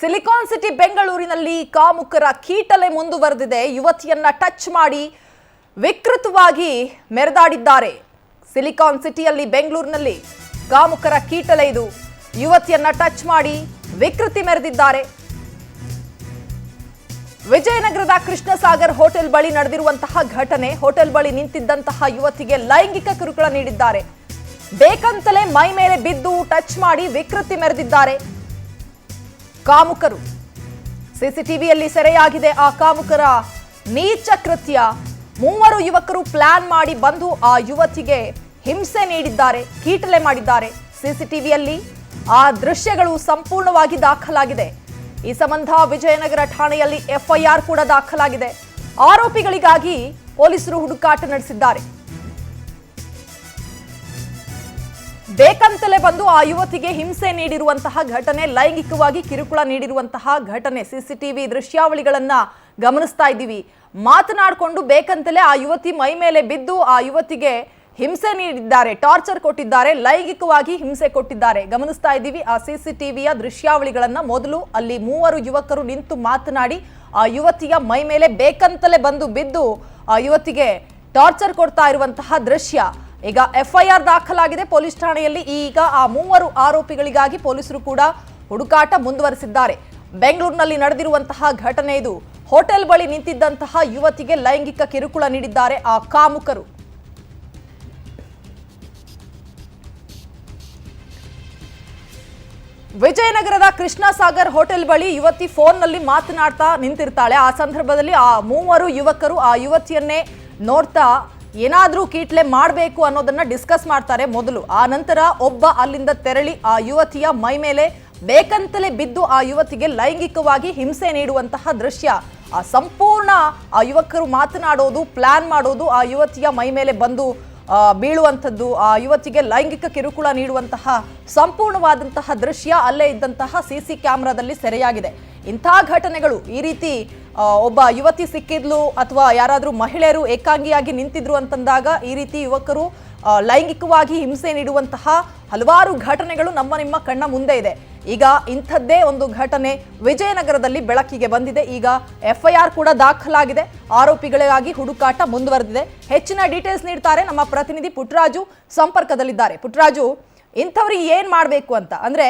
Silicon city ಬೆಂಗಳೂರಿನಲ್ಲಿ ಕಾಮುಕರ ಕೀಟಲೆ ಮುಂದುವರೆದಿದೆ. ಯುವತಿಯನ್ನ touch ಮಾಡಿ ವಿಕೃತವಾಗಿ ಮೆರೆದಾಡಿದ್ದಾರೆ. ಸಿಲಿಕಾನ್ ಸಿಟಿಯಲ್ಲಿ ಬೆಂಗಳೂರಿನಲ್ಲಿ ಕಾಮುಕರ ಕೀಟಲೆ ಇದು. ಯುವತಿಯನ್ನ ಟಚ್ ಮಾಡಿ ವಿಕೃತಿ ಮೆರೆದಿದ್ದಾರೆ. ವಿಜಯನಗರದ ಕೃಷ್ಣಸಾಗರ್ ಹೋಟೆಲ್ ಬಳಿ ನಡೆದಿರುವಂತಹ ಘಟನೆ. ಹೋಟೆಲ್ ಬಳಿ ನಿಂತಿದ್ದಂತಹ ಯುವತಿಗೆ ಲೈಂಗಿಕ ಕಿರುಕುಳ ನೀಡಿದ್ದಾರೆ. ಬೇಕಂತಲೇ ಮೈ ಮೇಲೆ ಬಿದ್ದು ಟಚ್ ಮಾಡಿ ವಿಕೃತಿ ಮೆರೆದಿದ್ದಾರೆ ಕಾಮುಕರು. ಸಿಸಿಟಿವಿಯಲ್ಲಿ ಸೆರೆಯಾಗಿದೆ ಆ ಕಾಮುಕರ ನೀಚ ಕೃತ್ಯ. ಮೂವರು ಯುವಕರು ಪ್ಲಾನ್ ಮಾಡಿ ಬಂದು ಆ ಯುವತಿಗೆ ಹಿಂಸೆ ನೀಡಿದ್ದಾರೆ, ಕೀಟಲೆ ಮಾಡಿದ್ದಾರೆ. ಸಿಸಿಟಿವಿಯಲ್ಲಿ ಆ ದೃಶ್ಯಗಳು ಸಂಪೂರ್ಣವಾಗಿ ದಾಖಲಾಗಿದೆ. ಈ ಸಂಬಂಧ ವಿಜಯನಗರ ಠಾಣೆಯಲ್ಲಿ ಎಫ್ಐಆರ್ ಕೂಡ ದಾಖಲಾಗಿದೆ. ಆರೋಪಿಗಳಿಗಾಗಿ ಪೊಲೀಸರು ಹುಡುಕಾಟ ನಡೆಸಿದ್ದಾರೆ. ಬೇಕಂತಲೇ ಬಂದು ಆ ಯುವತಿಗೆ ಹಿಂಸೆ ನೀಡಿರುವಂತಹ ಘಟನೆ, ಲೈಂಗಿಕವಾಗಿ ಕಿರುಕುಳ ನೀಡಿರುವಂತಹ ಘಟನೆ. ಸಿಸಿಟಿವಿ ದೃಶ್ಯಾವಳಿಗಳನ್ನ ಗಮನಿಸ್ತಾ ಇದ್ದೀವಿ. ಮಾತನಾಡಿಕೊಂಡು ಬೇಕಂತಲೇ ಆ ಯುವತಿ ಮೈ ಮೇಲೆ ಬಿದ್ದು ಆ ಯುವತಿಗೆ ಹಿಂಸೆ ನೀಡಿದ್ದಾರೆ, ಟಾರ್ಚರ್ ಕೊಟ್ಟಿದ್ದಾರೆ, ಲೈಂಗಿಕವಾಗಿ ಹಿಂಸೆ ಕೊಟ್ಟಿದ್ದಾರೆ. ಗಮನಿಸ್ತಾ ಇದ್ದೀವಿ ಆ ಸಿಸಿಟಿವಿಯ ದೃಶ್ಯಾವಳಿಗಳನ್ನ. ಮೊದಲು ಅಲ್ಲಿ ಮೂವರು ಯುವಕರು ನಿಂತು ಮಾತನಾಡಿ ಆ ಯುವತಿಯ ಮೈ ಮೇಲೆ ಬೇಕಂತಲೇ ಬಂದು ಬಿದ್ದು ಆ ಯುವತಿಗೆ ಟಾರ್ಚರ್ ಕೊಡ್ತಾ ಇರುವಂತಹ ದೃಶ್ಯ. ಈಗ ಎಫ್ಐಆರ್ ದಾಖಲಾಗಿದೆ ಪೊಲೀಸ್ ಠಾಣೆಯಲ್ಲಿ. ಈಗ ಆ ಮೂವರು ಆರೋಪಿಗಳಿಗಾಗಿ ಪೊಲೀಸರು ಕೂಡ ಹುಡುಕಾಟ ಮುಂದುವರೆಸಿದ್ದಾರೆ. ಬೆಂಗಳೂರಿನಲ್ಲಿ ನಡೆದಿರುವಂತಹ ಘಟನೆ ಇದು. ಹೋಟೆಲ್ ಬಳಿ ನಿಂತಿದ್ದಂತಹ ಯುವತಿಗೆ ಲೈಂಗಿಕ ಕಿರುಕುಳ ನೀಡಿದ್ದಾರೆ ಆ ಕಾಮುಕರು. ವಿಜಯನಗರದ ಕೃಷ್ಣಸಾಗರ್ ಹೋಟೆಲ್ ಬಳಿ ಯುವತಿ ಫೋನ್ನಲ್ಲಿ ಮಾತನಾಡ್ತಾ ನಿಂತಿರ್ತಾಳೆ. ಆ ಸಂದರ್ಭದಲ್ಲಿ ಆ ಮೂವರು ಯುವಕರು ಆ ಯುವತಿಯನ್ನೇ ನೋಡ್ತಾ ಏನಾದ್ರೂ ಕೀಟ್ಲೆ ಮಾಡಬೇಕು ಅನ್ನೋದನ್ನ ಡಿಸ್ಕಸ್ ಮಾಡ್ತಾರೆ ಮೊದಲು. ಆ ನಂತರ ಒಬ್ಬ ಅಲ್ಲಿಂದ ತೆರಳಿ ಆ ಯುವತಿಯ ಮೈ ಮೇಲೆ ಬೇಕಂತಲೇ ಬಿದ್ದು ಆ ಯುವತಿಗೆ ಲೈಂಗಿಕವಾಗಿ ಹಿಂಸೆ ನೀಡುವಂತಹ ದೃಶ್ಯ. ಆ ಸಂಪೂರ್ಣ ಆ ಯುವಕರು ಮಾತನಾಡೋದು, ಪ್ಲಾನ್ ಮಾಡೋದು, ಆ ಯುವತಿಯ ಮೈ ಮೇಲೆ ಬಂದು ಬೀಳುವಂಥದ್ದು, ಆ ಯುವತಿಗೆ ಲೈಂಗಿಕ ಕಿರುಕುಳ ನೀಡುವಂತಹ ಸಂಪೂರ್ಣವಾದಂತಹ ದೃಶ್ಯ ಅಲ್ಲೇ ಇದ್ದಂತಹ ಸಿಸಿ ಕ್ಯಾಮೆರಾದಲ್ಲಿ ಸೆರೆಯಾಗಿದೆ. ಇಂಥ ಘಟನೆಗಳು, ಈ ರೀತಿ ಒಬ್ಬ ಯುವತಿ ಸಿಕ್ಕಿದ್ಲು ಅಥವಾ ಯಾರಾದರೂ ಮಹಿಳೆಯರು ಏಕಾಂಗಿಯಾಗಿ ನಿಂತಿದ್ರು ಅಂತಂದಾಗ ಈ ರೀತಿ ಯುವಕರು ಲೈಂಗಿಕವಾಗಿ ಹಿಂಸೆ ನೀಡುವಂತಹ ಹಲವಾರು ಘಟನೆಗಳು ನಮ್ಮ ನಿಮ್ಮ ಕಣ್ಣ ಮುಂದೆ ಇದೆ. ಈಗ ಇಂಥದ್ದೇ ಒಂದು ಘಟನೆ ವಿಜಯನಗರದಲ್ಲಿ ಬೆಳಕಿಗೆ ಬಂದಿದೆ. ಈಗ ಎಫ್ಐಆರ್ ಕೂಡ ದಾಖಲಾಗಿದೆ. ಆರೋಪಿಗಳಿಗಾಗಿ ಹುಡುಕಾಟ ಮುಂದುವರೆದಿದೆ. ಹೆಚ್ಚಿನ ಡೀಟೇಲ್ಸ್ ನೀಡ್ತಾರೆ ನಮ್ಮ ಪ್ರತಿನಿಧಿ ಪುಟ್ಟರಾಜು, ಸಂಪರ್ಕದಲ್ಲಿದ್ದಾರೆ. ಪುಟ್ಟರಾಜು, ಇಂಥವ್ರಿಗೆ ಏನ್ ಮಾಡಬೇಕು ಅಂತ ಅಂದ್ರೆ,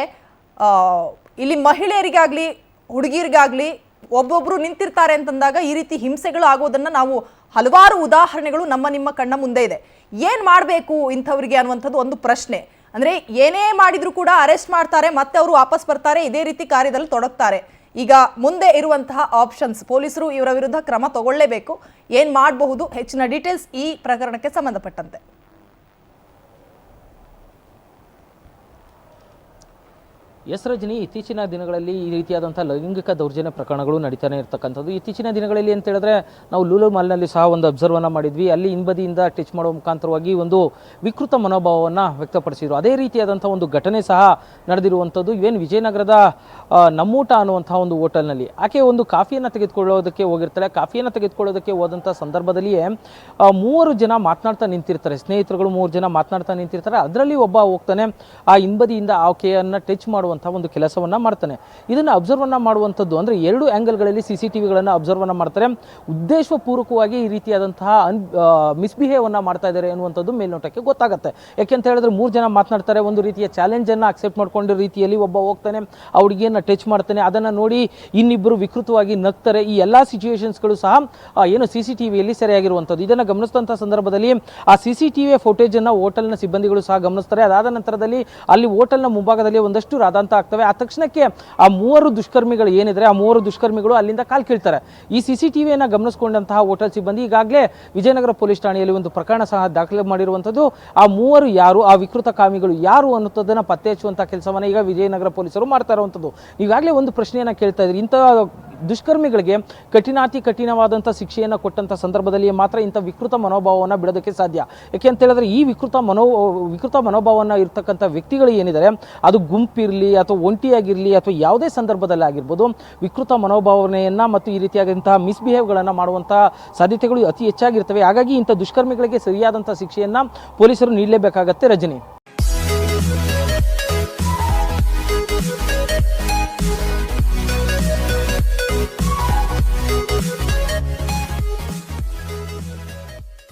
ಇಲ್ಲಿ ಮಹಿಳೆಯರಿಗಾಗ್ಲಿ ಹುಡುಗಿಯರಿಗಾಗ್ಲಿ ಒಬ್ಬೊಬ್ರು ನಿಂತಿರ್ತಾರೆ ಅಂತಂದಾಗ ಈ ರೀತಿ ಹಿಂಸೆಗಳು ಆಗೋದನ್ನ ನಾವು ಹಲವಾರು ಉದಾಹರಣೆಗಳು ನಮ್ಮ ನಿಮ್ಮ ಕಣ್ಣ ಮುಂದೆ ಇದೆ. ಏನ್ ಮಾಡಬೇಕು ಇಂಥವ್ರಿಗೆ ಅನ್ನುವಂಥದ್ದು ಒಂದು ಪ್ರಶ್ನೆ. ಅಂದ್ರೆ ಏನೇ ಮಾಡಿದ್ರು ಕೂಡ ಅರೆಸ್ಟ್ ಮಾಡ್ತಾರೆ, ಮತ್ತೆ ಅವರು ವಾಪಸ್ ಬರ್ತಾರೆ, ಇದೇ ರೀತಿ ಕಾರ್ಯದಲ್ಲಿ ತೊಡಗ್ತಾರೆ. ಈಗ ಮುಂದೆ ಇರುವಂತಹ ಆಪ್ಷನ್ಸ್, ಪೊಲೀಸರು ಇವರ ವಿರುದ್ಧ ಕ್ರಮ ತಗೊಳ್ಳೇಬೇಕು. ಏನ್ ಮಾಡಬಹುದು? ಹೆಚ್ಚಿನ ಡೀಟೇಲ್ಸ್ ಈ ಪ್ರಕರಣಕ್ಕೆ ಸಂಬಂಧಪಟ್ಟಂತೆ. ಎಸ್ ರಜನಿ, ಇತ್ತೀಚಿನ ದಿನಗಳಲ್ಲಿ ಈ ರೀತಿಯಾದಂಥ ಲೈಂಗಿಕ ದೌರ್ಜನ್ಯ ಪ್ರಕರಣಗಳು ನಡೀತಾನೆ ಇರ್ತಕ್ಕಂಥದ್ದು. ಇತ್ತೀಚಿನ ದಿನಗಳಲ್ಲಿ ಅಂತ ಹೇಳಿದ್ರೆ ನಾವು ಲೂಲು ಮಾಲ್ನಲ್ಲಿ ಸಹ ಒಂದು ಅಬ್ಸರ್ವನ್ನ ಮಾಡಿದ್ವಿ. ಅಲ್ಲಿ ಹಿಂಬದಿಯಿಂದ ಟಚ್ ಮಾಡೋ ಮುಖಾಂತರವಾಗಿ ಒಂದು ವಿಕೃತ ಮನೋಭಾವವನ್ನು ವ್ಯಕ್ತಪಡಿಸಿದ್ರು. ಅದೇ ರೀತಿಯಾದಂಥ ಒಂದು ಘಟನೆ ಸಹ ನಡೆದಿರುವಂಥದ್ದು ಇವೇನು ವಿಜಯನಗರದ ನಮ್ಮೂಟ ಅನ್ನುವಂಥ ಒಂದು ಹೋಟೆಲ್ನಲ್ಲಿ ಆಕೆ ಒಂದು ಕಾಫಿಯನ್ನು ತೆಗೆದುಕೊಳ್ಳೋದಕ್ಕೆ ಹೋಗಿರ್ತಾಳೆ. ಕಾಫಿಯನ್ನು ತೆಗೆದುಕೊಳ್ಳೋದಕ್ಕೆ ಹೋದಂಥ ಸಂದರ್ಭದಲ್ಲಿಯೇ ಮೂವರು ಜನ ಮಾತನಾಡ್ತಾ ನಿಂತಿರ್ತಾರೆ. ಸ್ನೇಹಿತರುಗಳು ಮೂರು ಜನ ಮಾತನಾಡ್ತಾ ನಿಂತಿರ್ತಾರೆ. ಅದರಲ್ಲಿ ಒಬ್ಬ ಹೋಗ್ತಾನೆ ಆ ಹಿಂಬದಿಯಿಂದ ಆಕೆಯನ್ನು ಟಚ್ ಮಾಡುವಂಥ ಒಂದು ಕೆಲಸವನ್ನ ಮಾಡ್ತಾನೆ. ಇದನ್ನ ಅಬ್ಸರ್ವನ್ನ ಮಾಡುವಂಥದ್ದು ಅಂದ್ರೆ ಎರಡು ಆಂಗಲ್ಗಳಲ್ಲಿ ಸಿಸಿಟಿವಿಗಳನ್ನು ಅಬ್ಸರ್ವನ್ನ ಮಾಡ್ತಾರೆ. ಉದ್ದೇಶಪೂರ್ವಕವಾಗಿ ಈ ರೀತಿಯಾದಂತಹ ಮಿಸ್ಬಿಹೇವ್ ಅನ್ನ ಮಾಡ್ತಾ ಇದ್ದಾರೆ ಅನ್ನುವಂಥದ್ದು ಮೇಲ್ನೋಟಕ್ಕೆ ಗೊತ್ತಾಗುತ್ತೆ. ಯಾಕೆಂತ ಹೇಳಿದ್ರೆ ಮೂರು ಜನ ಮಾತನಾಡ್ತಾರೆ, ಒಂದು ರೀತಿಯ ಚಾಲೆಂಜ್ ಅನ್ನ ಅಕ್ಸೆಪ್ಟ್ ಮಾಡ್ಕೊಂಡಿರೋ ರೀತಿಯಲ್ಲಿ ಒಬ್ಬ ಹೋಗ್ತಾನೆ, ಆ ಹುಡುಗಿಯನ್ನ ಟಚ್ ಮಾಡ್ತಾನೆ. ಅದನ್ನ ನೋಡಿ ಇನ್ನಿಬ್ಬರು ವಿಕೃತವಾಗಿ ನಗ್ತಾರೆ. ಈ ಎಲ್ಲಾ ಸಿಚುವೇಶನ್ಸ್ಗಳು ಸಹ ಏನು ಸಿಸಿಟಿವಿಯಲ್ಲಿ ಸೆರೆಯಾಗಿರುವಂಥದ್ದು. ಇದನ್ನ ಗಮನಿಸಿದಂತಹ ಸಂದರ್ಭದಲ್ಲಿ ಆ ಸಿಸಿಟಿವಿಯ ಫುಟೇಜ್ ಅನ್ನ ಹೋಟೆಲ್ನ ಸಿಬ್ಬಂದಿಗಳು ಸಹ ಗಮನಿಸ್ತಾರೆ. ಅದಾದ ನಂತರದಲ್ಲಿ ಅಲ್ಲಿ ಹೋಟೆಲ್ನ ಮುಂಭಾಗದಲ್ಲಿ ಒಂದಷ್ಟು ರಾದಾಂತ ಆಗ್ತವೆ. ಆ ತಕ್ಷಣಕ್ಕೆ ಆ ಮೂವರು ದುಷ್ಕರ್ಮಿಗಳು ಏನಿದ್ರೆ ಆ ಮೂವರು ದುಷ್ಕರ್ಮಿಗಳು ಅಲ್ಲಿಂದ ಕಾಲ್ ಕೀಳ್ತಾರೆ. ಈ ಸಿಸಿಟಿವಿಯನ್ನು ಗಮನಿಸಿಕೊಂಡಂತಹ ಹೋಟೆಲ್ ಸಿಬ್ಬಂದಿ ಈಗಾಗಲೇ ವಿಜಯನಗರ ಪೊಲೀಸ್ ಠಾಣೆಯಲ್ಲಿ ಒಂದು ಪ್ರಕರಣ ಸಹ ದಾಖಲೆ ಮಾಡಿರುವಂಥದ್ದು. ಆ ಮೂವರು ಯಾರು, ಆ ವಿಕೃತ ಕಾಮಿಗಳು ಯಾರು ಅನ್ನೋದನ್ನ ಪತ್ತೆ ಹಚ್ಚುವಂತಹ ಕೆಲಸವನ್ನ ಈಗ ವಿಜಯನಗರ ಪೊಲೀಸರು ಮಾಡ್ತಾ ಇರುವಂಥದ್ದು. ಈಗಾಗಲೇ ಒಂದು ಪ್ರಶ್ನೆಯನ್ನ ಕೇಳ್ತಾ ಇದ್ರಿ, ಇಂಥ ದುಷ್ಕರ್ಮಿಗಳಿಗೆ ಕಠಿಣವಾದಂಥ ಶಿಕ್ಷೆಯನ್ನು ಕೊಟ್ಟಂಥ ಸಂದರ್ಭದಲ್ಲಿ ಮಾತ್ರ ಇಂಥ ವಿಕೃತ ಮನೋಭಾವವನ್ನು ಬಿಡೋದಕ್ಕೆ ಸಾಧ್ಯ. ಯಾಕೆ ಅಂತ ಹೇಳಿದ್ರೆ ಈ ವಿಕೃತ ಮನೋಭಾವವನ್ನು ಇರ್ತಕ್ಕಂಥ ವ್ಯಕ್ತಿಗಳು ಏನಿದ್ದಾರೆ, ಅದು ಗುಂಪಿರಲಿ ಅಥವಾ ಒಂಟಿಯಾಗಿರಲಿ ಅಥವಾ ಯಾವುದೇ ಸಂದರ್ಭದಲ್ಲಿ ಆಗಿರ್ಬೋದು, ವಿಕೃತ ಮನೋಭಾವನೆಯನ್ನು ಮತ್ತು ಈ ರೀತಿಯಾದಂತಹ ಮಿಸ್ಬಿಹೇವ್ಗಳನ್ನು ಮಾಡುವಂಥ ಸಾಧ್ಯತೆಗಳು ಅತಿ ಹೆಚ್ಚಾಗಿರ್ತವೆ. ಹಾಗಾಗಿ ಇಂಥ ದುಷ್ಕರ್ಮಿಗಳಿಗೆ ಸರಿಯಾದಂಥ ಶಿಕ್ಷೆಯನ್ನು ಪೊಲೀಸರು ನೀಡಲೇಬೇಕಾಗತ್ತೆ ರಜನಿ.